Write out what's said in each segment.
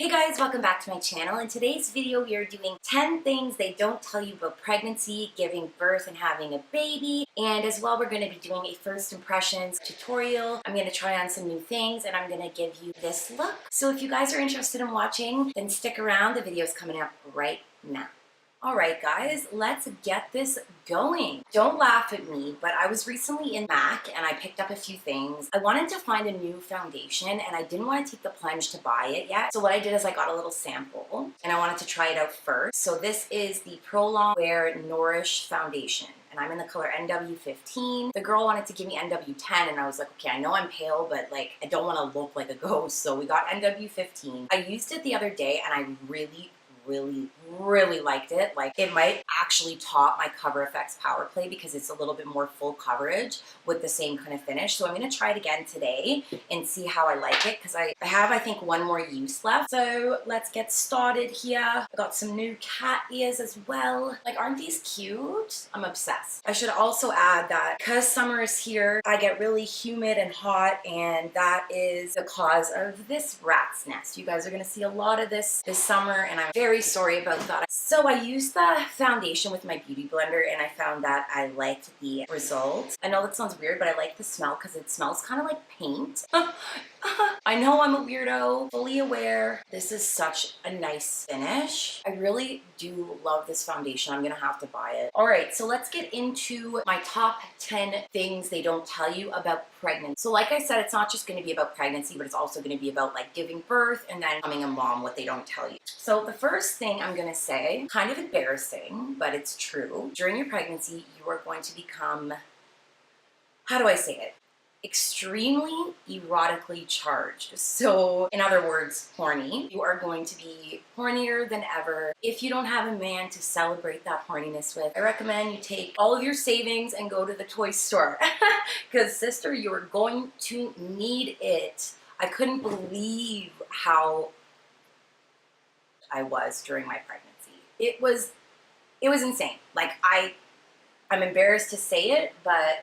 Hey guys, welcome back to my channel. In today's video, we are doing 10 things they don't tell you about pregnancy, giving birth, and having a baby. And as well, we're going to be doing a first impressions tutorial. I'm going to try on some new things and I'm going to give you this look. So if you guys are interested in watching, then stick around. The video is coming up right now. Alright guys, let's get this going. Don't laugh at me, but I was recently in MAC and I picked up a few things. I wanted to find a new foundation and I didn't want to take the plunge to buy it yet. So what I did is I got a little sample and I wanted to try it out first. So this is the Prolong Wear Nourish Foundation. And I'm in the color NW15. The girl wanted to give me NW10 and I was like, okay, I know I'm pale, but like I don't want to look like a ghost. So we got NW15. I used it the other day and I really liked it. Like it might actually top my Cover FX Power Play because it's a little bit more full coverage with the same kind of finish. So I'm going to try it again today and see how I like it because I have, I think, one more use left. So let's get started here. I got some new cat ears as well. Like, aren't these cute? I'm obsessed. I should also add that because summer is here, I get really humid and hot, and that is the cause of this rat's nest. You guys are going to see a lot of this summer, and I'm very sorry about that. So I used the foundation with my beauty blender and I found that I liked the results. I know that sounds weird, but I like the smell because it smells kind of like paint. I know I'm a weirdo, fully aware. This is such a nice finish. I really do love this foundation. I'm gonna have to buy it. All right, so let's get into my top 10 things they don't tell you about pregnancy. So like I said, it's not just gonna be about pregnancy, but it's also gonna be about like giving birth and then becoming a mom, what they don't tell you. So the first thing I'm gonna say, kind of embarrassing, but it's true. During your pregnancy, you are going to become, how do I say it? Extremely erotically charged. So in other words, horny. You are going to be hornier than ever. If you don't have a man to celebrate that horniness with, I recommend you take all of your savings and go to the toy store. Because sister, you are going to need it. I couldn't believe how I was during my pregnancy. It was insane. Like I'm embarrassed to say it,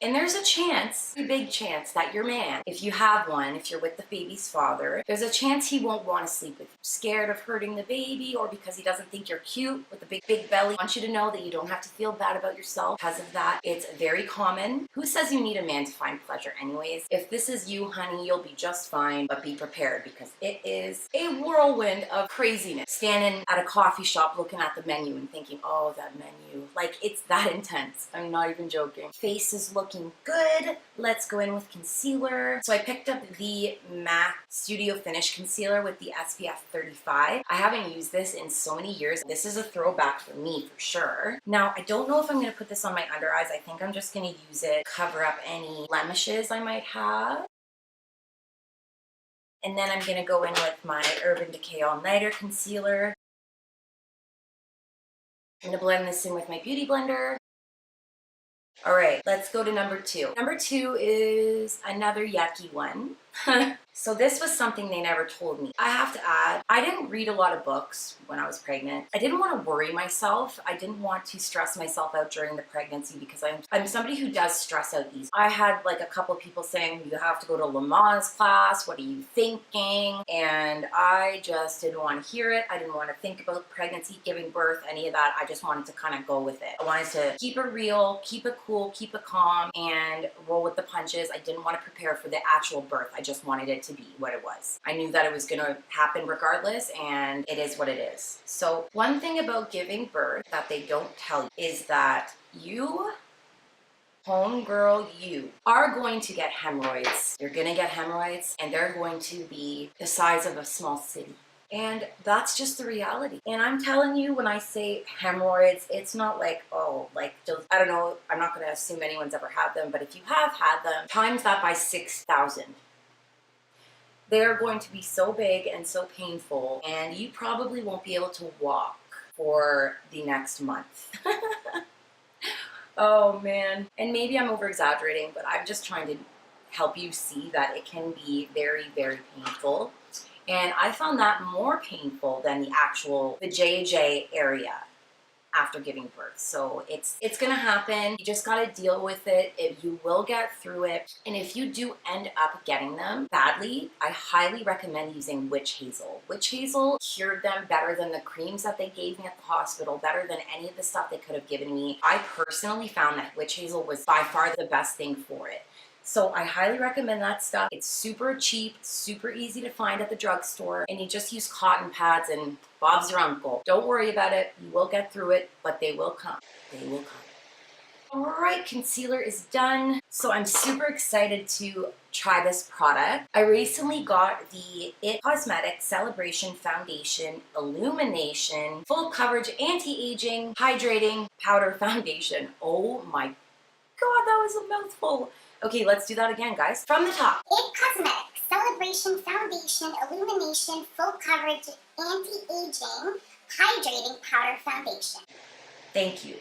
and there's a chance, a big chance, that your man, if you have one, if you're with the baby's father, there's a chance he won't want to sleep with you. Scared of hurting the baby, or because he doesn't think you're cute with a big belly. I want you to know that you don't have to feel bad about yourself because of that. It's very common. Who says you need a man to find pleasure anyways? If this is you, honey, you'll be just fine, but be prepared because it is a whirlwind of craziness. Standing at a coffee shop looking at the menu and thinking, oh, that menu. Like, it's that intense. I'm not even joking. Face is looking good. Let's go in with concealer. So I picked up the MAC Studio Finish Concealer with the SPF 35. I haven't used this in so many years. This is a throwback for me for sure. Now, I don't know if I'm going to put this on my under eyes. I think I'm just going to use it to cover up any blemishes I might have. And then I'm going to go in with my Urban Decay All Nighter Concealer. I'm going to blend this in with my Beauty Blender. All right, let's go to number 2. Number 2 is another yucky one. So this was something they never told me. I have to add, I didn't read a lot of books when I was pregnant. I didn't want to worry myself. I didn't want to stress myself out during the pregnancy because I'm somebody who does stress out easily. I had like a couple of people saying, you have to go to Lamaze class. What are you thinking? And I just didn't want to hear it. I didn't want to think about pregnancy, giving birth, any of that. I just wanted to kind of go with it. I wanted to keep it real, keep it cool, keep it calm, and roll with the punches. I didn't want to prepare for the actual birth. I just wanted it to be what it was. I knew that it was going to happen regardless, and it is what it is. So one thing about giving birth that they don't tell you is that you, homegirl, you are going to get hemorrhoids. You're going to get hemorrhoids, and they're going to be the size of a small city. And that's just the reality. And I'm telling you, when I say hemorrhoids, it's not like, oh, like, I don't know, I'm not going to assume anyone's ever had them, but if you have had them, times that by 6,000. They're going to be so big and so painful, and you probably won't be able to walk for the next month. Oh man. And maybe I'm over exaggerating, but I'm just trying to help you see that it can be very painful. And I found that more painful than the JJ area. after giving birth. So it's gonna happen. You just gotta deal with it. If you will get through it. And if you do end up getting them badly, I highly recommend using witch hazel. Witch hazel cured them better than the creams that they gave me at the hospital, better than any of the stuff they could have given me. I personally found that witch hazel was by far the best thing for it. So I highly recommend that stuff. It's super cheap, super easy to find at the drugstore, and you just use cotton pads and Bob's your uncle. Don't worry about it. You will get through it, but they will come. They will come. All right, concealer is done. So I'm super excited to try this product. I recently got the IT Cosmetics Celebration Foundation Illumination Full Coverage Anti-Aging Hydrating Powder Foundation. Oh my God, that was a mouthful. Okay, let's do that again, guys. From the top. IT Cosmetics Celebration Foundation Illumination Full Coverage Anti-Aging Hydrating Powder Foundation. Thank you.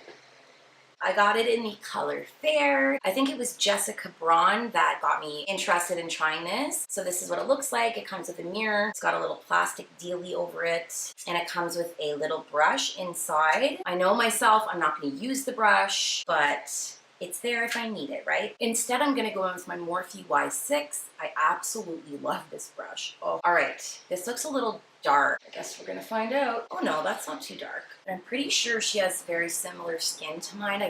I got it in the color Fair. I think it was Jessica Braun that got me interested in trying this. So this is what it looks like. It comes with a mirror. It's got a little plastic dealie over it. And it comes with a little brush inside. I know myself, I'm not going to use the brush, but it's there if I need it, right? Instead, I'm gonna go in with my Morphe Y6. I absolutely love this brush. Oh, all right, this looks a little dark. I guess we're gonna find out. Oh no, that's not too dark. I'm pretty sure she has very similar skin to mine.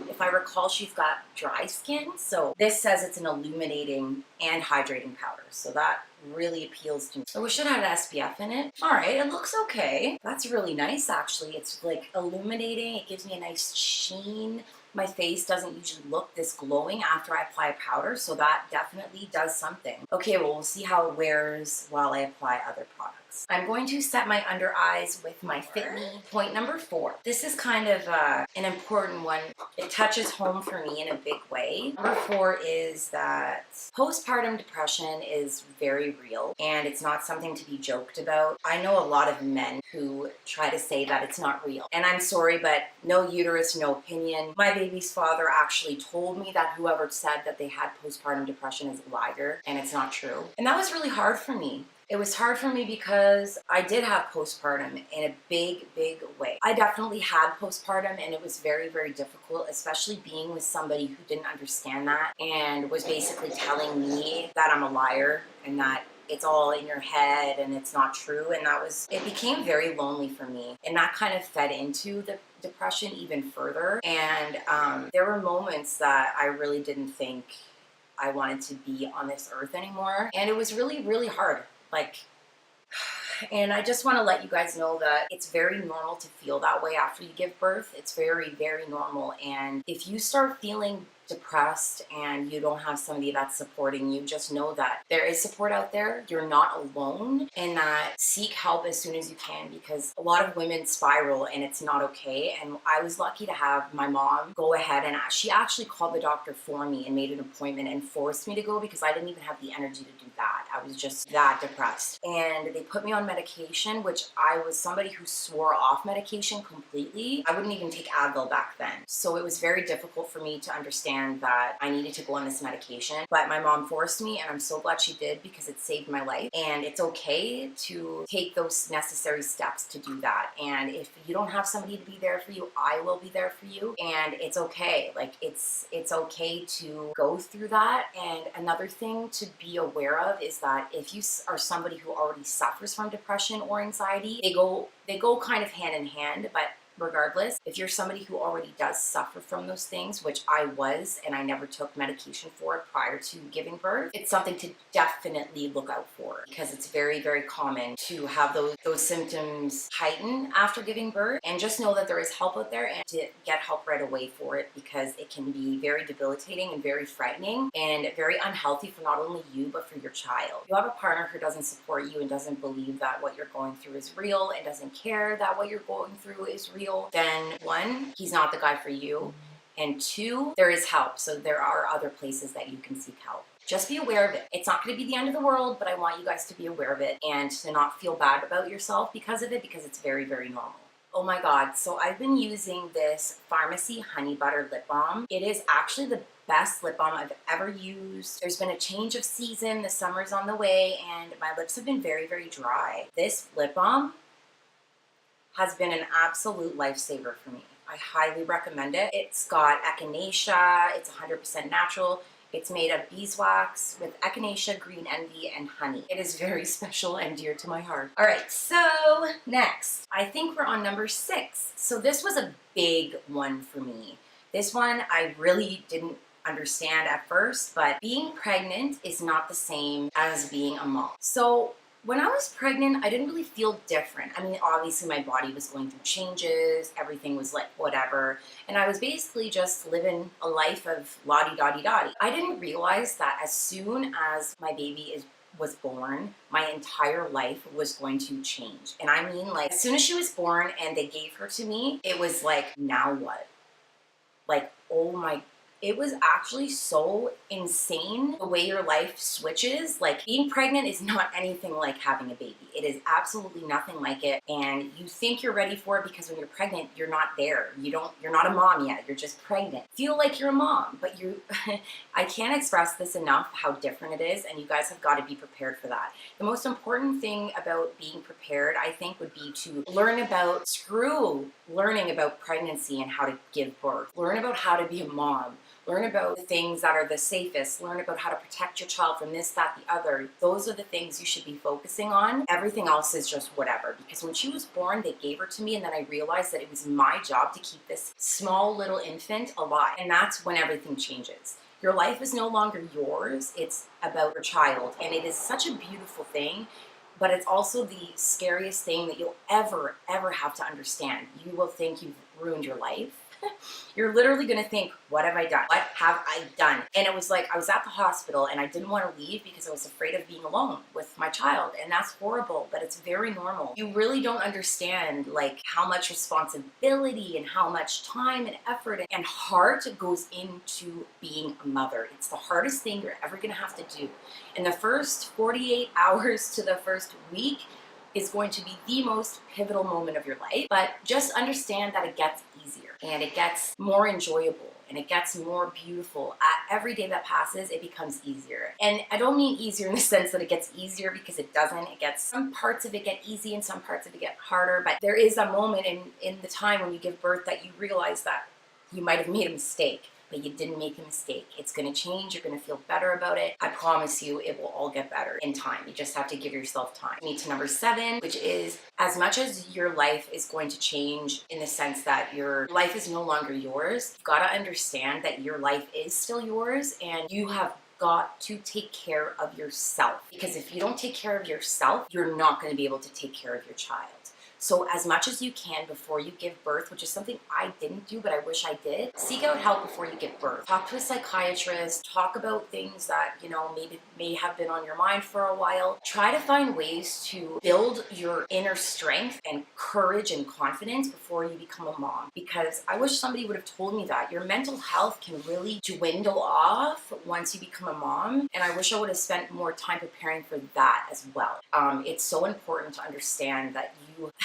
If I recall, she's got dry skin. So this says it's an illuminating and hydrating powder. So that really appeals to me. I wish it had SPF in it. All right, it looks okay. That's really nice, actually. It's like illuminating. It gives me a nice sheen. My face doesn't usually look this glowing after I apply powder, so that definitely does something. Okay, well, we'll see how it wears while I apply other products. I'm going to set my under eyes with my Fit Me point number 4. This is kind of an important one. It touches home for me in a big way. Number 4 is that postpartum depression is very real, and it's not something to be joked about. I know a lot of men who try to say that it's not real, and I'm sorry, but no uterus, no opinion. My baby's father actually told me that whoever said that they had postpartum depression is a liar, and it's not true. And that was really hard for me. It was hard for me because I did have postpartum in a big, big way. I definitely had postpartum, and it was very, very difficult, especially being with somebody who didn't understand that and was basically telling me that I'm a liar and that it's all in your head and it's not true. And it became very lonely for me. And that kind of fed into the depression even further. And there were moments that I really didn't think I wanted to be on this earth anymore. And it was really, really hard. And I just want to let you guys know that it's very normal to feel that way after you give birth. It's very, very normal. And if you start feeling depressed and you don't have somebody that's supporting you, just know that there is support out there. You're not alone, and that seek help as soon as you can, because a lot of women spiral and it's not okay. And I was lucky to have my mom go ahead, and she actually called the doctor for me and made an appointment and forced me to go because I didn't even have the energy to do that. I was just that depressed. And they put me on medication, which I was somebody who swore off medication completely. I wouldn't even take Advil back then. So it was very difficult for me to understand that I needed to go on this medication. But my mom forced me, and I'm so glad she did because it saved my life. And it's okay to take those necessary steps to do that. And if you don't have somebody to be there for you, I will be there for you. And it's okay. Like, it's okay to go through that. And another thing to be aware of is that if you are somebody who already suffers from depression or anxiety, they go kind of hand in hand. But regardless, if you're somebody who already does suffer from those things, which I was, and I never took medication for it prior to giving birth, it's something to definitely look out for, because it's very, very common to have those symptoms heighten after giving birth. And just know that there is help out there, and to get help right away for it, because it can be very debilitating and very frightening and very unhealthy for not only you, but for your child. If you have a partner who doesn't support you and doesn't believe that what you're going through is real and doesn't care that what you're going through is real, then 1, he's not the guy for you, and 2, there is help. So there are other places that you can seek help. Just be aware of it. It's not going to be the end of the world, but I want you guys to be aware of it and to not feel bad about yourself because of it, because it's very, very normal. Oh my God, so I've been using this Pharmacy Honey Butter Lip Balm. It is actually the best lip balm I've ever used. There's been a change of season, the summer's on the way, and my lips have been very, very dry. This lip balm has been an absolute lifesaver for me. I highly recommend it. It's got echinacea, it's 100% natural. It's made of beeswax with echinacea, green envy, and honey. It is very special and dear to my heart. All right, so next, I think we're on number 6. So this was a big one for me. This one I really didn't understand at first, but being pregnant is not the same as being a mom. So when I was pregnant, I didn't really feel different. I mean, obviously my body was going through changes, everything was like whatever, and I was basically just living a life of la-di-da-di-da-di. I didn't realize that as soon as my baby was born, my entire life was going to change. And I mean, like, as soon as she was born and they gave her to me, it was like, now what? Like, oh my, it was actually so insane the way your life switches. Like, being pregnant is not anything like having a baby. It is absolutely nothing like it. And you think you're ready for it because when you're pregnant, you're not there. You're not a mom yet. You're just pregnant. Feel like you're a mom, but I can't express this enough how different it is, and you guys have got to be prepared for that. The most important thing about being prepared, I think, would be to learn about, learning about pregnancy and how to give birth. Learn about how to be a mom. Learn about the things that are the safest. Learn about how to protect your child from this, that, the other. Those are the things you should be focusing on. Everything else is just whatever. Because when she was born, they gave her to me, and then I realized that it was my job to keep this small little infant alive. And that's when everything changes. Your life is no longer yours. It's about your child. And it is such a beautiful thing. But it's also the scariest thing that you'll ever have to understand. You will think you've ruined your life. You're literally going to think, what have I done? What have I done? And it was like, I was at the hospital and I didn't want to leave because I was afraid of being alone with my child. And that's horrible, but it's very normal. You really don't understand like how much responsibility and how much time and effort and heart goes into being a mother. It's the hardest thing you're ever going to have to do. And the first 48 hours to the first week is going to be the most pivotal moment of your life. But just understand that it gets easier and it gets more enjoyable and it gets more beautiful. Every day that passes, it becomes easier. And I don't mean easier in the sense that it gets easier, because it doesn't. It gets, some parts of it get easy and some parts of it get harder. But there is a moment in the time when you give birth that you realize that you might have made a mistake. But you didn't make a mistake. It's going to change. You're going to feel better about it. I promise you it will all get better in time. You just have to give yourself time. Me to number 7, which is, as much as your life is going to change in the sense that your life is no longer yours, you've got to understand that your life is still yours, and you have got to take care of yourself. Because if you don't take care of yourself, you're not going to be able to take care of your child. So as much as you can before you give birth, which is something I didn't do, but I wish I did, seek out help before you give birth. Talk to a psychiatrist, talk about things that, you know, maybe may have been on your mind for a while. Try to find ways to build your inner strength and courage and confidence before you become a mom. Because I wish somebody would have told me that. Your mental health can really dwindle off once you become a mom. And I wish I would have spent more time preparing for that as well. It's so important to understand that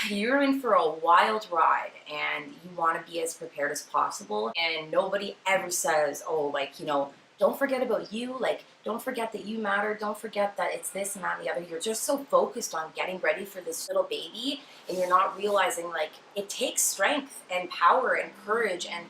you're in for a wild ride and you want to be as prepared as possible. And nobody ever says, oh, like, you know, don't forget about you. Like, don't forget that you matter. Don't forget that it's this and that and the other. You're just so focused on getting ready for this little baby, and you're not realizing, like, it takes strength and power and courage and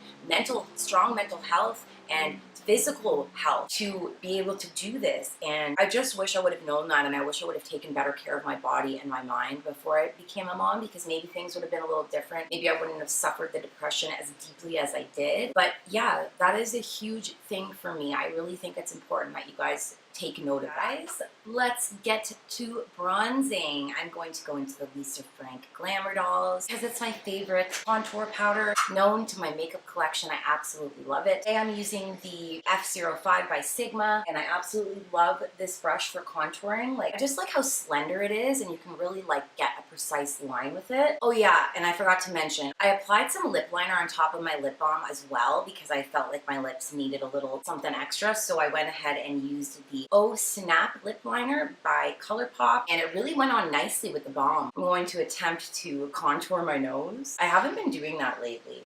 strong mental health and physical health to be able to do this. And I just wish I would have known that, and I wish I would have taken better care of my body and my mind before I became a mom, because maybe things would have been a little different. Maybe I wouldn't have suffered the depression as deeply as I did. But yeah, that is a huge thing for me. I really think it's important that you guys take note of that. Guys, let's get to bronzing. I'm going to go into the Lisa Frank Glamour Dolls because it's my favorite contour powder known to my makeup collection. I absolutely love it. Today I'm using the F05 by Sigma, and I absolutely love this brush for contouring. Like, I just like how slender it is, and you can really like get a precise line with it. Oh yeah, and I forgot to mention, I applied some lip liner on top of my lip balm as well because I felt like my lips needed a little something extra, so I went ahead and used the Oh Snap lip liner by ColourPop, and it really went on nicely with the balm. I'm going to attempt to contour my nose. I haven't been doing that lately.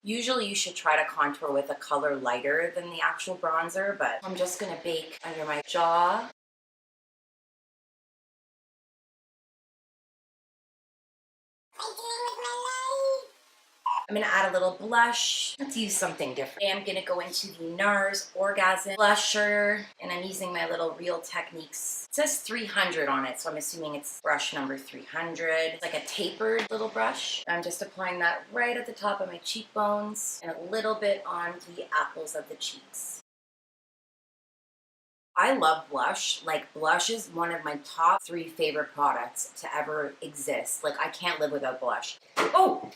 Usually you should try to contour with a color lighter than the actual bronzer, but I'm just gonna bake under my jaw. I'm gonna add a little blush. Let's use something different. I'm gonna go into the NARS Orgasm blusher, and I'm using my little Real Techniques. It says 300 on it, so I'm assuming it's brush number 300. It's like a tapered little brush. I'm just applying that right at the top of my cheekbones and a little bit on the apples of the cheeks. I love blush. Like, blush is one of my top 3 favorite products to ever exist. Like, I can't live without blush. Oh!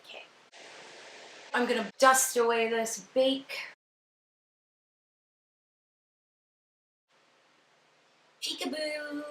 Okay. I'm gonna dust away this bake. Peekaboo!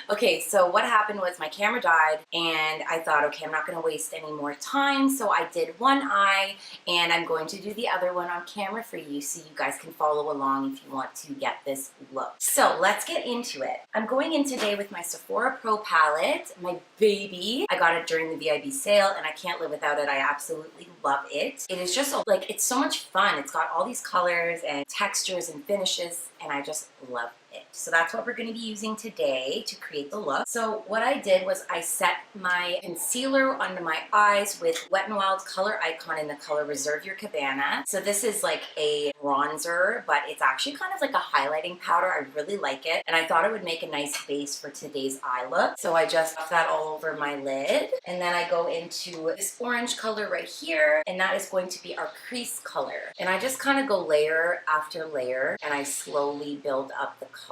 Okay, so what happened was my camera died, and I thought, okay, I'm not going to waste any more time, so I did one eye, and I'm going to do the other one on camera for you so you guys can follow along if you want to get this look. So let's get into it. I'm going in today with my Sephora Pro palette, my baby. I got it during the VIB sale, and I can't live without it. I absolutely love it. It is just, like, it's so much fun. It's got all these colors and textures and finishes, and I just love it. So that's what we're going to be using today to create the look. So what I did was I set my concealer under my eyes with Wet n Wild's Color Icon in the color Reserve Your Cabana. So this is like a bronzer, but it's actually kind of like a highlighting powder. I really like it, and I thought it would make a nice base for today's eye look. So I just put that all over my lid, and then I go into this orange color right here, and that is going to be our crease color. And I just kind of go layer after layer, and I slowly build up the color.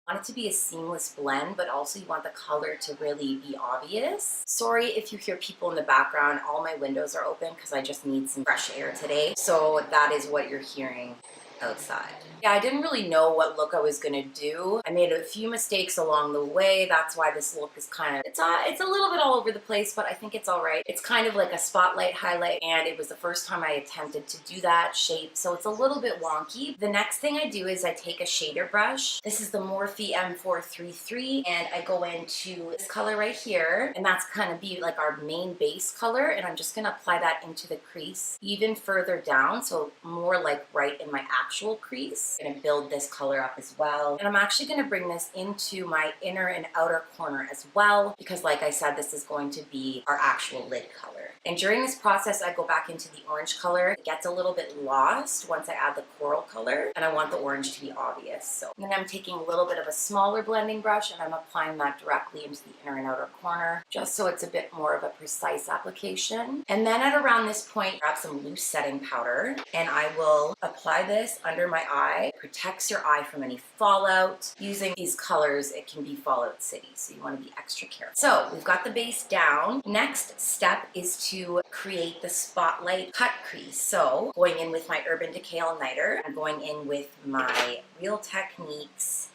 I want it to be a seamless blend, but also you want the color to really be obvious. Sorry if you hear people in the background. All my windows are open because I just need some fresh air today. So that is what you're hearing outside. Yeah, I didn't really know what look I was gonna do. I made a few mistakes along the way. That's why this look is kind of, it's a little bit all over the place, but I think it's all right. It's kind of like a spotlight highlight, and it was the first time I attempted to do that shape, so it's a little bit wonky. The next thing I do is I take a shader brush. This is the Morphe M433, and I go into this color right here, and that's kind of be like our main base color, and I'm just gonna apply that into the crease even further down, so more like right in my actual crease. I'm gonna build this color up as well. And I'm actually gonna bring this into my inner and outer corner as well, because like I said, this is going to be our actual lid color. And during this process, I go back into the orange color. It gets a little bit lost once I add the coral color, and I want the orange to be obvious. So then I'm taking a little bit of a smaller blending brush, and I'm applying that directly into the inner and outer corner, just so it's a bit more of a precise application. And then at around this point, grab some loose setting powder, and I will apply this under my eye. It protects your eye from any fallout. Using these colors, it can be Fallout City, so you want to be extra careful. So we've got the base down. Next step is to create the spotlight cut crease. So going in with my Urban Decay All-Nighter, I'm going in with my Real Techniques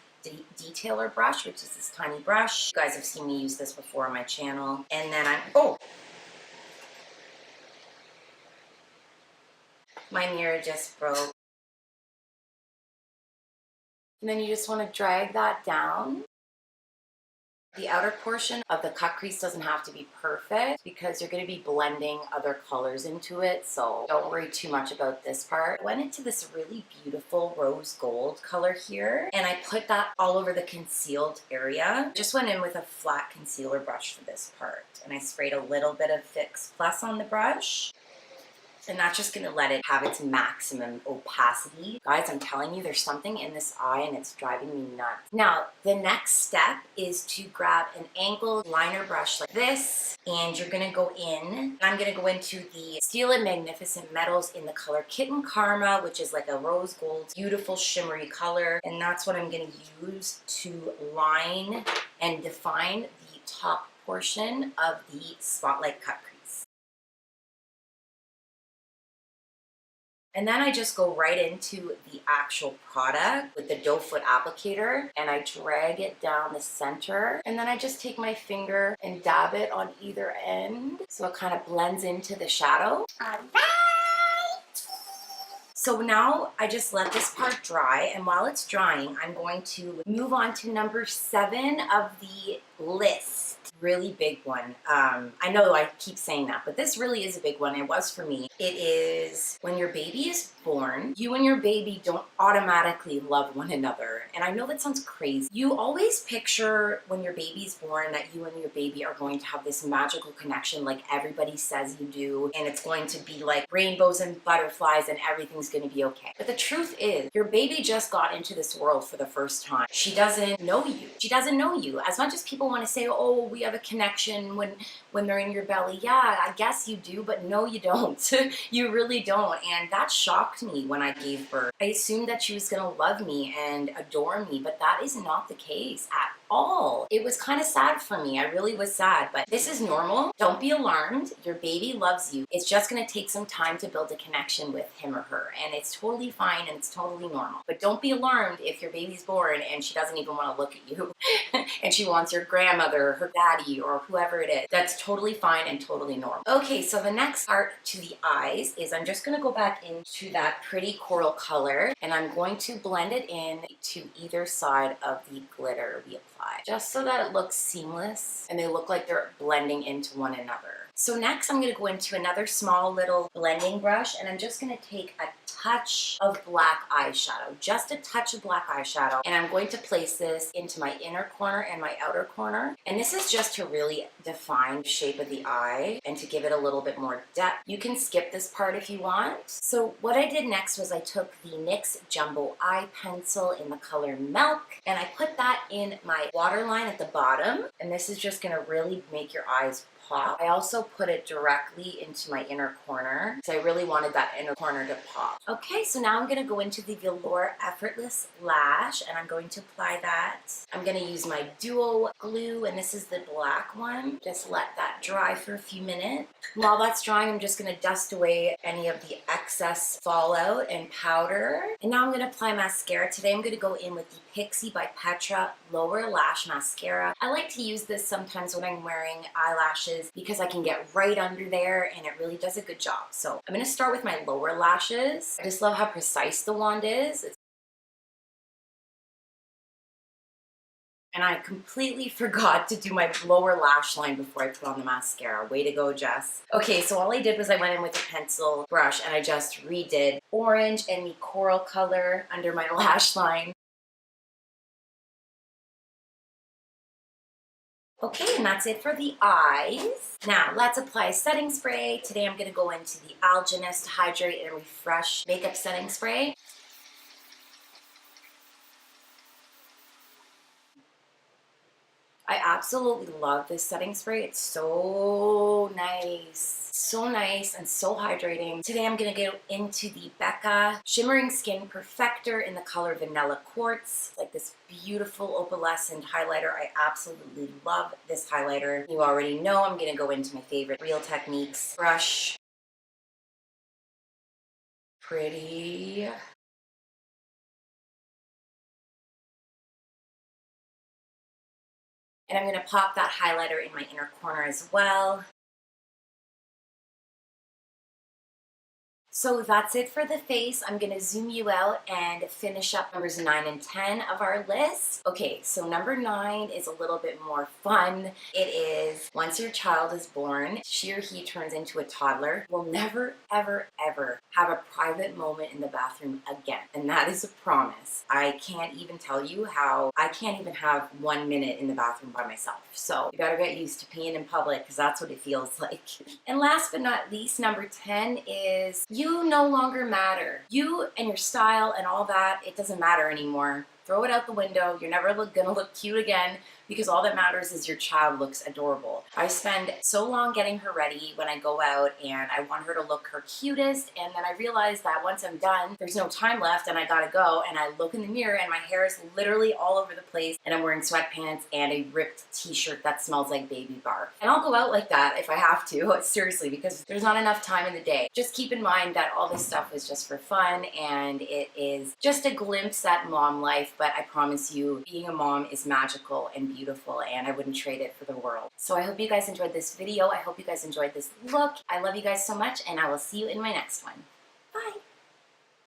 detailer brush, which is this tiny brush. You guys have seen me use this before on my channel. And then my mirror just broke. And then you just want to drag that down. The outer portion of the cut crease doesn't have to be perfect because you're going to be blending other colors into it, so don't worry too much about this part. I went into this really beautiful rose gold color here, and I put that all over the concealed area. Just went in with a flat concealer brush for this part, and I sprayed a little bit of Fix Plus on the brush. And that's just gonna let it have its maximum opacity. Guys, I'm telling you, there's something in this eye and it's driving me nuts. Now, the next step is to grab an angled liner brush like this, and you're gonna go in. I'm gonna go into the Steel and Magnificent Metals in the color Kitten Karma, which is like a rose gold, beautiful shimmery color. And that's what I'm gonna use to line and define the top portion of the spotlight cut crease. And then I just go right into the actual product with the doe foot applicator, and I drag it down the center, and then I just take my finger and dab it on either end so it kind of blends into the shadow. Alright! So now I just let this part dry, and while it's drying, I'm going to move on to number 7 of the list. Really big one. I know I keep saying that, but this really is a big one. It was for me. It is when your baby is born, you and your baby don't automatically love one another. And I know that sounds crazy. You always picture when your baby's born that you and your baby are going to have this magical connection like everybody says you do, and it's going to be like rainbows and butterflies and everything's going to be okay. But the truth is, your baby just got into this world for the first time. She doesn't know you. She doesn't know you. As much as people want to say, oh, we have a connection when they're in your belly. Yeah, I guess you do, but no, you don't. You really don't. And that shocked me when I gave birth. I assumed that she was going to love me and adore me, but that is not the case at all. It was kind of sad for me. I really was sad, but this is normal. Don't be alarmed. Your baby loves you. It's just going to take some time to build a connection with him or her, and it's totally fine and it's totally normal. But don't be alarmed if your baby's born and she doesn't even want to look at you and she wants your grandmother, her daddy, or whoever it is. That's totally fine and totally normal. Okay, so the next part to the eyes is I'm just going to go back into that pretty coral color, and I'm going to blend it in to either side of the glitter we applied, just so that it looks seamless and they look like they're blending into one another. So next I'm going to go into another small little blending brush, and I'm just going to take a touch of black eyeshadow, just a touch of black eyeshadow, and I'm going to place this into my inner corner and my outer corner. And this is just to really define the shape of the eye and to give it a little bit more depth. You can skip this part if you want. So what I did next was I took the NYX Jumbo Eye Pencil in the color Milk, and I put that in my waterline at the bottom, and this is just going to really make your eyes pop. I also put it directly into my inner corner because I really wanted that inner corner to pop. Okay, so now I'm going to go into the Velour Effortless Lash, and I'm going to apply that. I'm going to use my Duo glue, and this is the black one. Just let that dry for a few minutes. While that's drying, I'm just going to dust away any of the excess fallout and powder. And now I'm going to apply mascara. Today I'm going to go in with the Pixi by Petra Lower Lash Mascara. I like to use this sometimes when I'm wearing eyelashes because I can get right under there and it really does a good job. So I'm going to start with my lower lashes. I just love how precise the wand is. And I completely forgot to do my lower lash line before I put on the mascara. Way to go, Jess. Okay, so all I did was I went in with a pencil brush and I just redid orange and the coral color under my lash line. Okay, and that's it for the eyes. Now, let's apply a setting spray. Today I'm going to go into the Algenist Hydrate and Refresh Makeup Setting Spray. I absolutely love this setting spray. It's so nice. So nice and so hydrating. Today I'm going to go into the Becca Shimmering Skin Perfector in the color Vanilla Quartz. It's like this beautiful opalescent highlighter. I absolutely love this highlighter. You already know I'm going to go into my favorite Real Techniques brush. Pretty. And I'm going to pop that highlighter in my inner corner as well. So that's it for the face. I'm going to zoom you out and finish up numbers 9 and 10 of our list. Okay, so number 9 is a little bit more fun. It is once your child is born, she or he turns into a toddler, will never, ever, ever have a private moment in the bathroom again. And that is a promise. I can't even tell you how I can't even have 1 minute in the bathroom by myself. So you better get used to peeing in public because that's what it feels like. And last but not least, number 10 is you no longer matter. You and your style and all that, it doesn't matter anymore. Throw it out the window. You're never gonna look cute again because all that matters is your child looks adorable. I spend so long getting her ready when I go out and I want her to look her cutest, and then I realize that once I'm done, there's no time left and I gotta go, and I look in the mirror and my hair is literally all over the place and I'm wearing sweatpants and a ripped t-shirt that smells like baby barf. And I'll go out like that if I have to, seriously, because there's not enough time in the day. Just keep in mind that all this stuff is just for fun and it is just a glimpse at mom life, but I promise you, being a mom is magical and beautiful, and I wouldn't trade it for the world. So I hope you guys enjoyed this video. I hope you guys enjoyed this look. I love you guys so much, and I will see you in my next one. Bye!